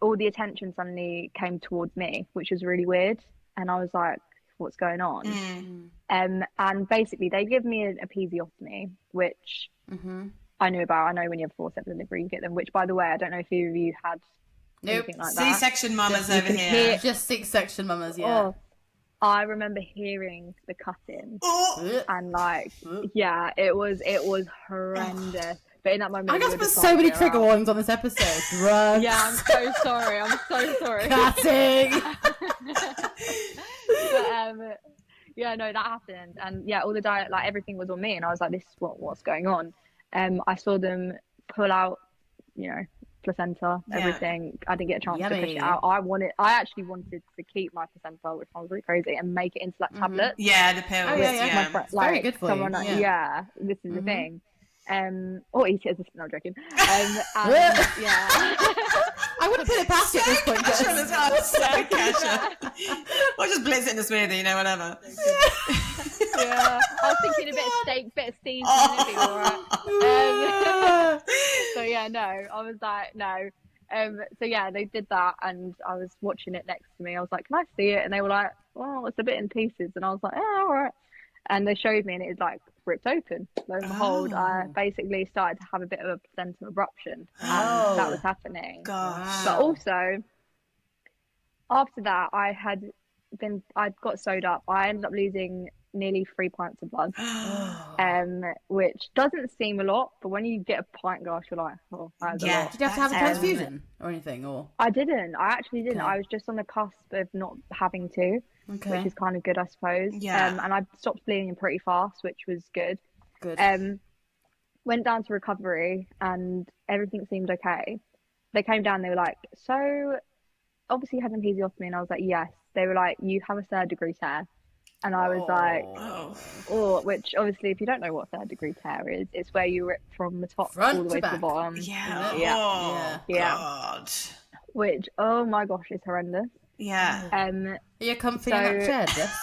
All the attention suddenly came towards me, which was really weird. And I was like, what's going on? And basically, they give me an episiotomy, which. I knew about. I know when you have forceps delivery, you get them. Which, by the way, I don't know if either of you had anything like that. C-section mamas over here. Just C-section mamas, yeah. Oh, I remember hearing the cutting, and like, yeah, it was horrendous. But in that moment, I got to put so many trigger warnings on this episode. Drugs. Yeah, I'm so sorry. I'm so sorry. Cutting. But yeah, no, that happened, and yeah, all the diet, like everything was on me, and I was like, this is what's going on. I saw them pull out, you know, placenta, everything. I didn't get a chance to push it out. I actually wanted to keep my placenta, which sounds really crazy, and make it into like tablets. Yeah, the pills. It's like, very good for you. This is the thing. Or eat it as a, no, I'm joking. Yeah. I wouldn't put it past you at this point. Or just blitz it in a smoothie, you know, whatever. Yeah, I was thinking a bit of steak, bit of seasoning, it'd be alright. So yeah, no, I was like, no. So yeah, they did that, and I was watching it next to me. I was like, can I see it? And they were like, well, it's a bit in pieces. And I was like, yeah, all right. And they showed me, and it was like ripped open. Lo and behold, I basically started to have a bit of a placenta abruption, and that was happening. Gosh. But also, after that, I had I got sewed up. I ended up losing nearly 3 pints of blood. Oh. Which doesn't seem a lot, but when you get a pint glass, you're like, oh, that's a lot. Did you have to have a transfusion or anything, or? I didn't. I actually didn't. Okay. I was just on the cusp of not having to, which is kind of good, I suppose. Yeah. And I stopped bleeding pretty fast, which was good. Good. Went down to recovery and everything seemed okay. They came down, they were like, so obviously you had an episiotomy, and I was like, yes. They were like, you have a 3rd-degree tear. And I was like, oh, which obviously, if you don't know what 3rd-degree tear is, it's where you rip from the top Front all the way to the back. bottom. Yeah. Yeah. Oh, Yeah. God. Which, oh my gosh, is horrendous. Yeah. Are you comfy in that chair, Jess?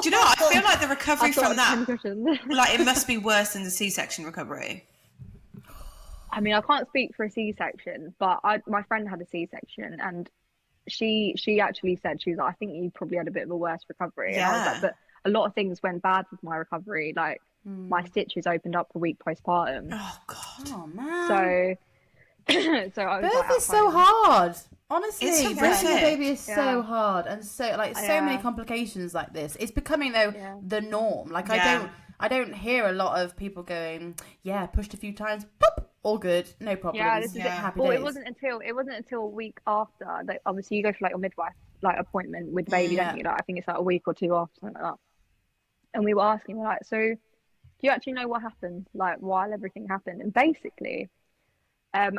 Do you know what? I feel like the recovery from that, that. like, it must be worse than the C-section recovery. I mean, I can't speak for a C-section, but my friend had a C-section, and she actually said, she was like, I think you probably had a bit of a worse recovery. Yeah. And I was like, but a lot of things went bad with my recovery. Like my stitches opened up a week postpartum. Oh, God. Oh, man. So I was birth like, is so hard. Honestly, It's birthing a horrific. baby is so hard, and so many complications like this. It's becoming the norm. Like I don't hear a lot of people going, yeah, pushed a few times, boop, all good, no problems. Yeah, this is happy well, days. it wasn't until a week after that. Obviously, you go for like a midwife appointment with the baby, don't you? Like I think it's like a week or two after, something like that. And we were asking, we're like, so do you actually know what happened? Like while everything happened, and basically,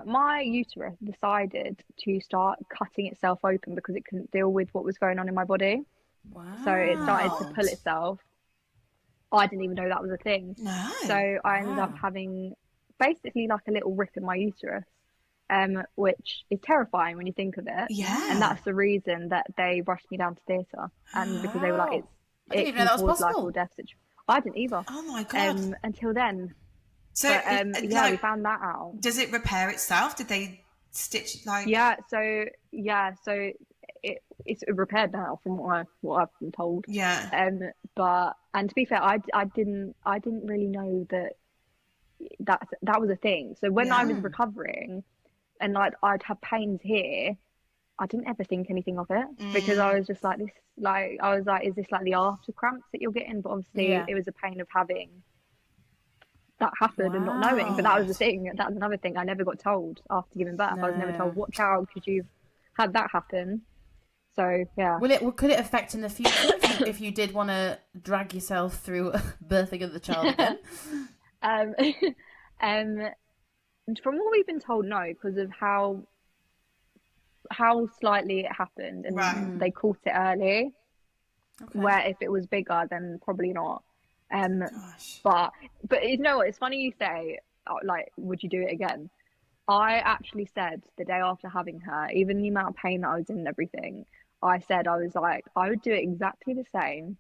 my uterus decided to start cutting itself open because it couldn't deal with what was going on in my body. Wow. So it started to pull itself. I didn't even know that was a thing. No. So I ended up having basically like a little rip in my uterus, which is terrifying when you think of it. Yeah. And that's the reason that they rushed me down to theatre, and because they were like, I didn't even know that was cause life possible. or death situation. I didn't either. Oh my God. Until then. So, But, we found that out. Does it repair itself? Did they stitch like? Yeah. So it's repaired now from what I've been told. Yeah. But to be fair, I didn't really know that was a thing. So when I was recovering, and like I'd have pains here, I didn't ever think anything of it because I was just like this. Like I was like, is this like the after cramps that you're getting? But obviously, it was a pain of having that happen and not knowing. But that was the thing. That's another thing I never got told after giving birth. I was never told, watch out because you've had that happen. So yeah. Could it affect in the future if you did want to drag yourself through birthing of the child again? From what we've been told, no, because of how slightly it happened, and they caught it early. Okay. Where if it was bigger, then probably not. But you know what? It's funny you say, like, would you do it again? I actually said the day after having her, even the amount of pain that I was in and everything, I said I was like, I would do it exactly the same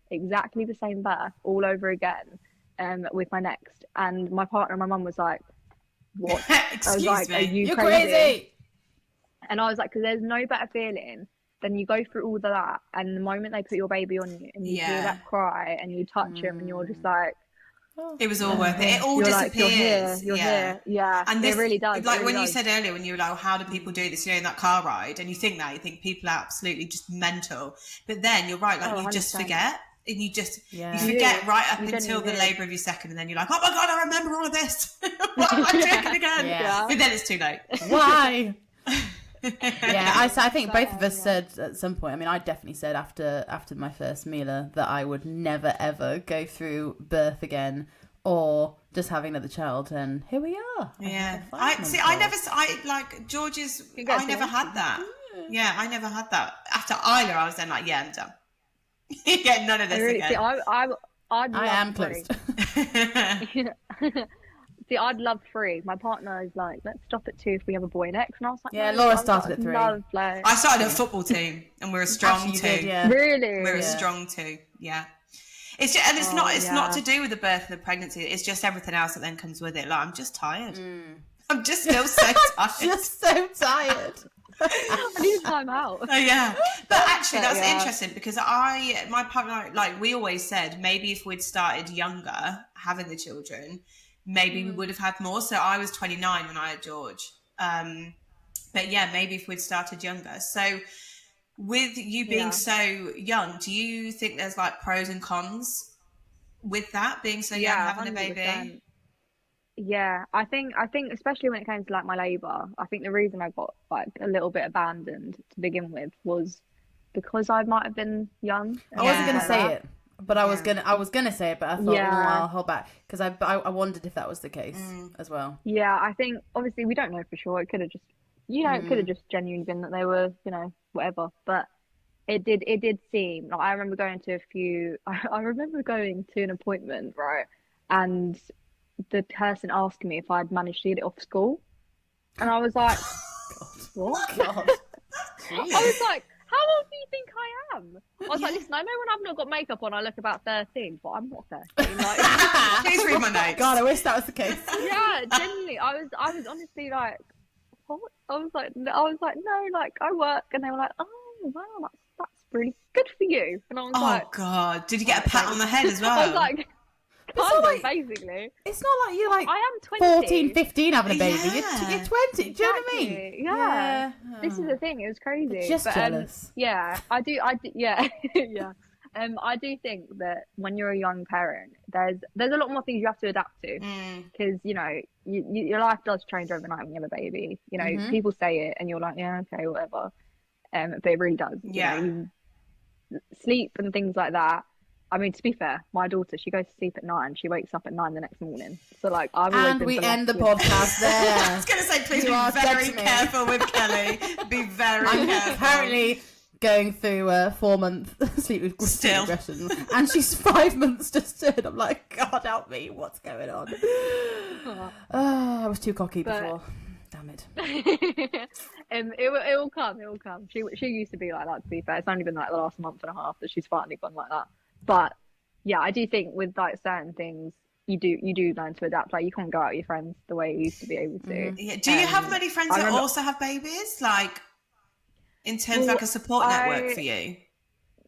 birth all over again, with my next. And my partner and my mum was like, what? Excuse I was like, me. are you crazy? And I was like, because there's no better feeling than you go through all of that, and the moment they put your baby on you and you hear that cry and you touch him and you're just like, it was all worth it. It all you're disappears. Like, you're here. Yeah. And this, it really does. Like really when does. you said earlier, when you were like, how do people do this? You know, in that car ride, and you think people are absolutely just mental. But then you're right, like you just forget. And you just you forget right up until the labour of your second, and then you're like, oh my God, I remember all of this. What am I doing again? Yeah. But then it's too late. Why? I think both of us said at some point. I mean, I definitely said after my first Mila that I would never ever go through birth again or just having another child, and here we are. Yeah, I like George's. I never had that. Yeah, I never had that. After Isla, I was then like, yeah, I'm done. Yeah, none of this again. See, I am close. See, I'd love 3. My partner is like, let's stop at 2 if we have a boy next. And I was like, yeah, no, Laura started at 3. I started a football team, and we're a strong 2. Really? We're a strong 2. Yeah. It's just, and it's not to do with the birth and the pregnancy. It's just everything else that then comes with it. Like, I'm just tired. I'm just still so tired. Just so tired. I need time out. Oh, yeah. But actually, that's interesting because my partner, like we always said, maybe if we'd started younger, having the children, maybe we would have had more. So I was 29 when I had George. But yeah, maybe if we'd started younger. So with you being so young, do you think there's like pros and cons with that being so young, having a baby? 100%. Yeah, I think especially when it came to like my labour, I think the reason I got like a little bit abandoned to begin with was because I might have been young. I wasn't gonna say it, but I was gonna say it, but I thought, I'll hold back because I wondered if that was the case as well. Yeah, I think obviously we don't know for sure. It could have just, it could have just genuinely been that they were, whatever. But it did seem like I remember going to a few. I remember going to an appointment, right, and the person asked me if I'd managed to get it off school, and I was like, "What?" God. I was like, "How old do you think I am?" I was like, "Listen, I know when I've not got makeup on, I look about 13, but I'm not 13." Like, please read my notes. God, I wish that was the case. Yeah, genuinely, I was honestly like, "What?" I was like, no, like I work, and they were like, "Oh, wow, that's really good for you," and I was like, "Oh God, did you get a pat on the head as well?" I was like, basically. It's not like you're like I am 20. 14, 15 having a baby. Yeah. You're 20. Do you know what I mean? Yeah. This is the thing. It was crazy. Just jealous. Yeah, I do. Yeah, yeah. I do think that when you're a young parent, there's a lot more things you have to adapt to because your life does change overnight when you have a baby. People say it, and you're like, yeah, okay, whatever. But it really does. Yeah. You sleep and things like that. I mean, to be fair, my daughter, she goes to sleep at 9. She wakes up at 9 the next morning. So, like, I've always and been we end the podcast there. I was going to say, please be very careful with Kelly. Be very careful. Apparently going through a 4-month sleep regression, and she's 5 months just in. I'm like, God help me, what's going on? I was too cocky before. Damn it. It will come. It will come. She used to be like that. To be fair, it's only been like the last month and a half that she's finally gone like that. But yeah, I do think with like certain things, you do learn to adapt. Like you can't go out with your friends the way you used to be able to. Yeah. Do you have many friends that also have babies? Like in terms of like a support network for you?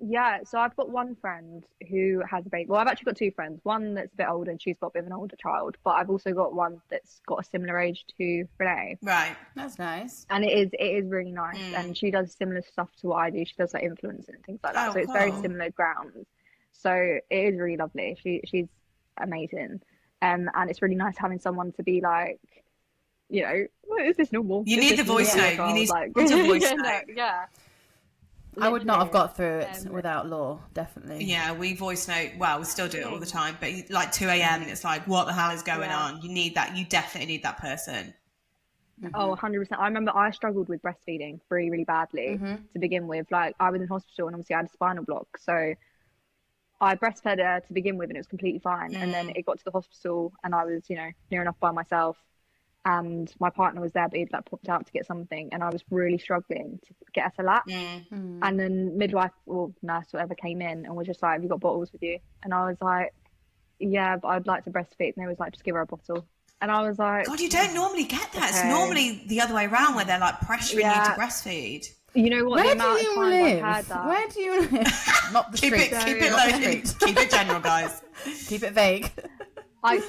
Yeah, so I've got one friend who has a baby. Well, I've actually got two friends. One that's a bit older and she's got a bit of an older child, but I've also got one that's got a similar age to Renee. Right. That's nice. And it is really nice. And she does similar stuff to what I do. She does like influencing and things like that. So it's very similar grounds. So it is really lovely. She's amazing. And it's really nice having someone to be like, is this normal? You need the voice note. You need like a voice note. Yeah. I would not have got through it without Law, definitely. Yeah, we voice note. Well, we still do it all the time, but like 2 a.m. and it's like, what the hell is going on? You need that. You definitely need that person. Oh, 100%. I remember I struggled with breastfeeding really, really badly to begin with. Like I was in hospital and obviously I had a spinal block, so I breastfed her to begin with and it was completely fine. And then it got to the hospital and I was, near enough by myself. And my partner was there, but he'd like popped out to get something, and I was really struggling to get her to lap. And then midwife or nurse, whatever, came in and was just like, "Have you got bottles with you?" And I was like, "Yeah, but I'd like to breastfeed." And they was like, "Just give her a bottle." And I was like, "God, you don't normally get that. Okay. It's normally the other way around where they're like pressuring you to breastfeed." You know what? Where do you live? Where do you live? Not the street. Keep it low. Keep it general, guys. Keep it vague. I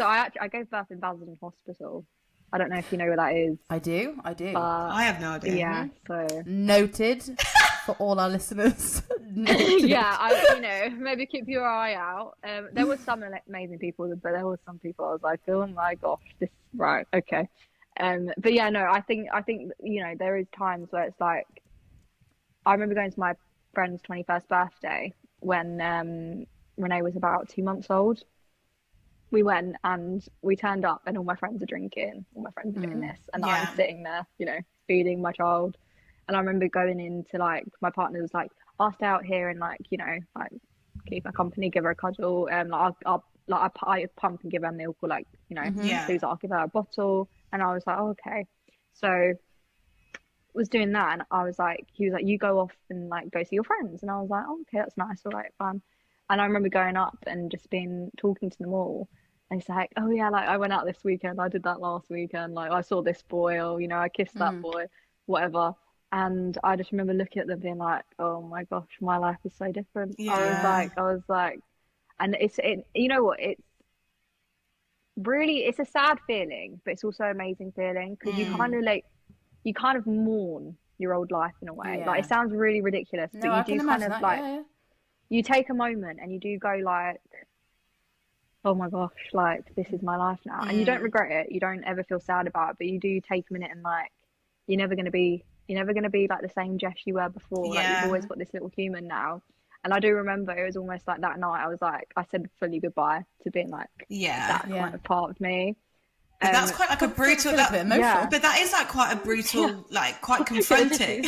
gave birth in Basildon Hospital. I don't know if you know where that is. I do. I have no idea. Yeah, so noted for all our listeners. Noted. Yeah, maybe keep your eye out. There was some amazing people, but there was some people I was like, oh my gosh, this right, okay. But yeah, no, I think there is times where it's like, I remember going to my friend's 21st birthday when Renee was about 2 months old. We went and we turned up and all my friends are drinking, all my friends are doing this, and I'm sitting there, feeding my child. And I remember going into like, my partner was like, I'll stay out here and like, like keep her company, give her a cuddle, and I pump and give her milk, or like, so he's like, I'll give her a bottle. And I was like, oh, okay. So was doing that, and I was like, he was like, you go off and like go see your friends. And I was like, oh, okay, that's nice, all right, fine. And I remember going up and just talking to them all. And it's like, oh yeah, like I went out this weekend, I did that last weekend, like I saw this boy, or I kissed that boy, whatever. And I just remember looking at them being like, oh my gosh, my life is so different. I was like, and it's really, it's a sad feeling, but it's also an amazing feeling, because you kind of mourn your old life in a way. Yeah. Like, it sounds really ridiculous, No, but you I do can kind imagine of that. like, Yeah. you take a moment and you do go like, oh my gosh, like this is my life now. And you don't regret it. You don't ever feel sad about it, but you do take a minute and like, you're never going to be like the same Jess you were before. Like, you've always got this little human now. And I do remember it was almost like that night I was like, I said fully goodbye to being like that kind of part of me. But that's quite like a brutal, but that is like quite a brutal, like quite confronting.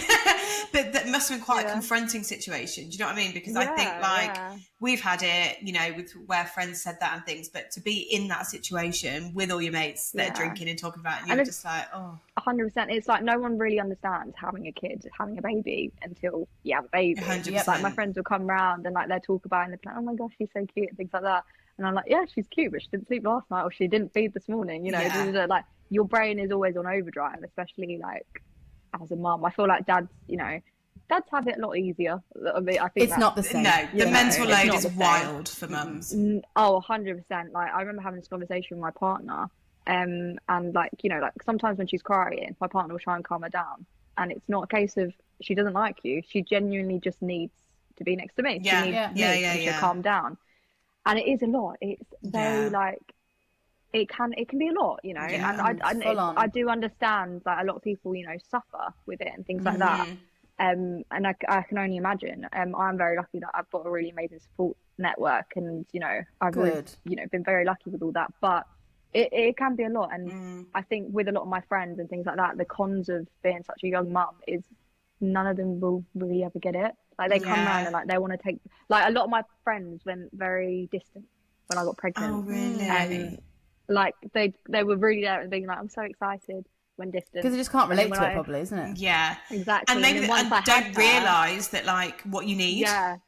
But that must have been quite a confronting situation. Do you know what I mean? Because I think like we've had it, you know, with where friends said that and things, but to be in that situation with all your mates that are drinking and talking about it, and you're just like, oh. 100%. It's like no one really understands having a baby until you have a baby. 100%. Like, my friends will come round and like they'll talk about it and they're like, oh my gosh, she's so cute and things like that. And I'm like, yeah, she's cute, but she didn't sleep last night, or she didn't feed this morning. You know, like your brain is always on overdrive, especially like as a mum. I feel like dads have it a lot easier. I mean, I think it's not the same. No, the mental load is wild for mums. Oh, 100%. Like, I remember having this conversation with my partner, and like, you know, like sometimes when she's crying, my partner will try and calm her down, and it's not a case of she doesn't like you. She genuinely just needs to be next to me. She needs me, and she'll calm down. And it is a lot. It's very like, it can be a lot, you know. And I do understand that a lot of people, you know, suffer with it and things like that. And I can only imagine. I'm very lucky that I've got a really amazing support network, and you know, I've always, you know, been very lucky with all that. But it can be a lot, and I think with a lot of my friends and things like that, the cons of being such a young mum is none of them will really ever get it. Like, they come around and like they want to take, like, a lot of my friends went very distant when I got pregnant. Oh, really? Like they were really there and being like, I'm so excited when distant. Because they just can't relate to it, probably, isn't it? Yeah, exactly. And maybe don't realise that like what you need. Yeah.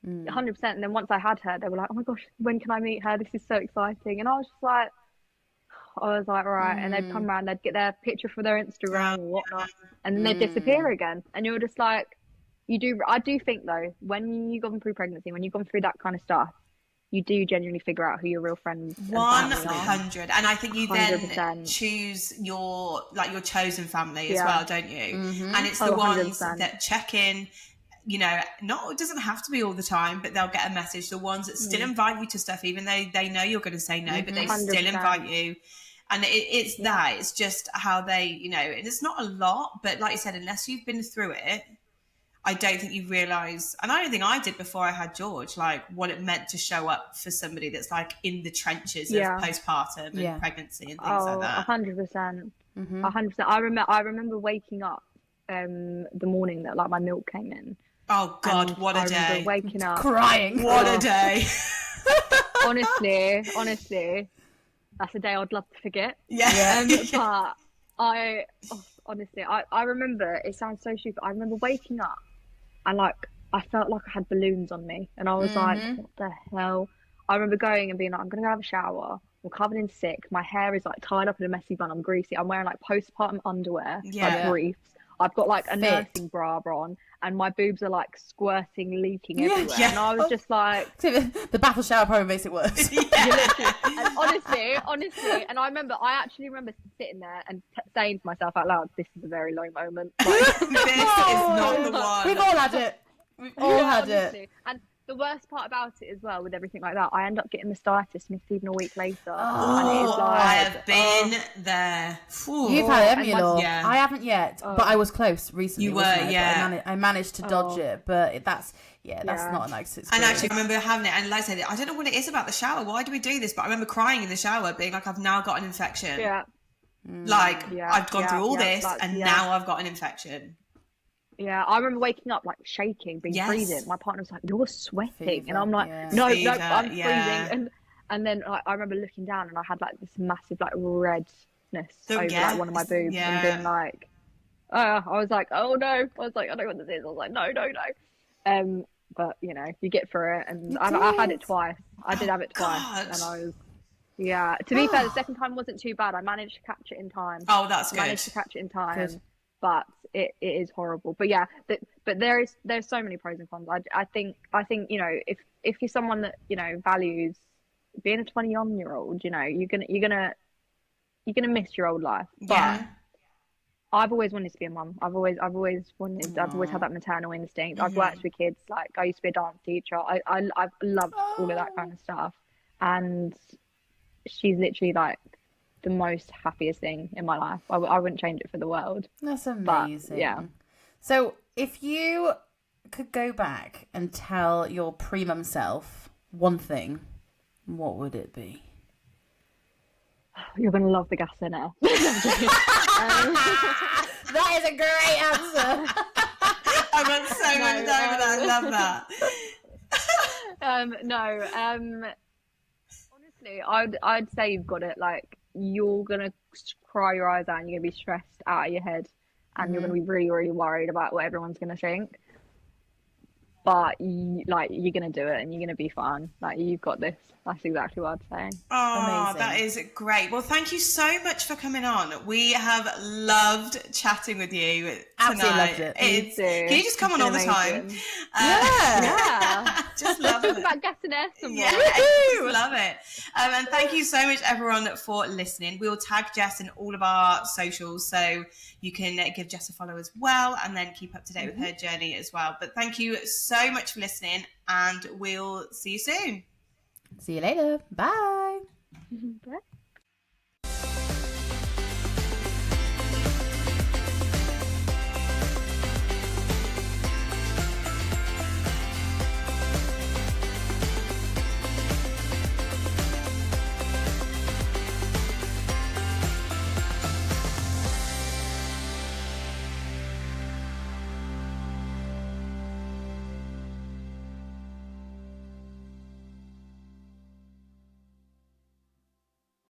100%. And then once I had her, they were like, oh my gosh, when can I meet her? This is so exciting. And I was like, right. And they'd come around, they'd get their picture for their Instagram or whatnot, and then they'd disappear again. And you're just like, I do think though, when you've gone through pregnancy, when you've gone through that kind of stuff, you do genuinely figure out who your real friends 100. And I think you 100%. then choose your chosen family as well, don't you? And it's the 100%. ones that check in, you know, it doesn't have to be all the time, but they'll get a message. The ones that still invite you to stuff, even though they know you're going to say no, but they 100%. still invite you. And it's just how they, you know, and it's not a lot, but like you said, unless you've been through it, I don't think you realise, and I don't think I did before I had George, like what it meant to show up for somebody that's like in the trenches of postpartum and pregnancy and things like that. 100%. 100%. I remember waking up the morning that like my milk came in. Oh God, what a day! Waking up, crying. What a day! honestly, that's a day I'd love to forget. Yeah. But I remember. It sounds so stupid. I remember waking up and like I felt like I had balloons on me, and I was like, what the hell? I remember going and being like, I'm gonna go have a shower. I'm covered in sick. My hair is like tied up in a messy bun. I'm greasy. I'm wearing like postpartum underwear, like briefs. I've got like a nursing bra on, and my boobs are like squirting, leaking everywhere. And I was just like, the battle shower probably makes it worse. And honestly, and I actually remember sitting there and saying to myself out loud, "This is a very low moment. Like, this is not the one." We've all had it. We've all had it. And the worst part about it as well, with everything like that, I end up getting mastitis, and it's even a week later. And it is like, I have been there. You've had it, haven't you, Laura? Yeah. I haven't yet, but I was close recently. You were, I managed to dodge it, but that's not a nice experience. And actually, I remember having it, and like I said, I don't know what it is about the shower. Why do we do this? But I remember crying in the shower, being like, I've now got an infection. Yeah. I've gone through all this, and now I've got an infection. Yeah, I remember waking up like shaking, being freezing. My partner was like, "You're sweating," Fever, and I'm like, "No, I'm freezing." And then I remember looking down, and I had like this massive like redness over like one of my boobs, and being like, I was like, "Oh no!" I was like, "I don't know what this is." I was like, "No." But you know, you get through it, and I had it twice. I did have it twice, and I was. Yeah, to be fair, the second time wasn't too bad. I managed to catch it in time. Oh, that's good. Managed to catch it in time. Good. But it is horrible. But yeah, but there's so many pros and cons. I think you know, if you're someone that, you know, values being a 21-year-old, you know, you're gonna miss your old life. But I've always wanted to be a mum. I've always wanted. I've always had that maternal instinct. I've worked with kids. Like I used to be a dance teacher. I've loved all of that kind of stuff. And she's literally like the most happiest thing in my life. I wouldn't change it for the world. That's amazing. But, yeah. So if you could go back and tell your pre-mum self one thing, what would it be? You're gonna love the gas in it. That is a great answer. I got so much time for that. I love that. Honestly, I'd say you've got it. Like you're gonna cry your eyes out and you're gonna be stressed out of your head and you're gonna be really, really worried about what everyone's gonna think. But you're gonna do it and you're gonna be fine. Like you've got this. That's exactly what I'd say. Oh, amazing. That is great. Well, thank you so much for coming on. We have loved chatting with you tonight. Absolutely loved it. Can you just come on all the time? Yeah. Just love it. Talk about gas and air some more. Yeah, just love it. And thank you so much, everyone, for listening. We will tag Jess in all of our socials, so you can give Jess a follow as well, and then keep up to date with her journey as well. But thank you so much for listening, and we'll see you soon. See you later. Bye. Bye.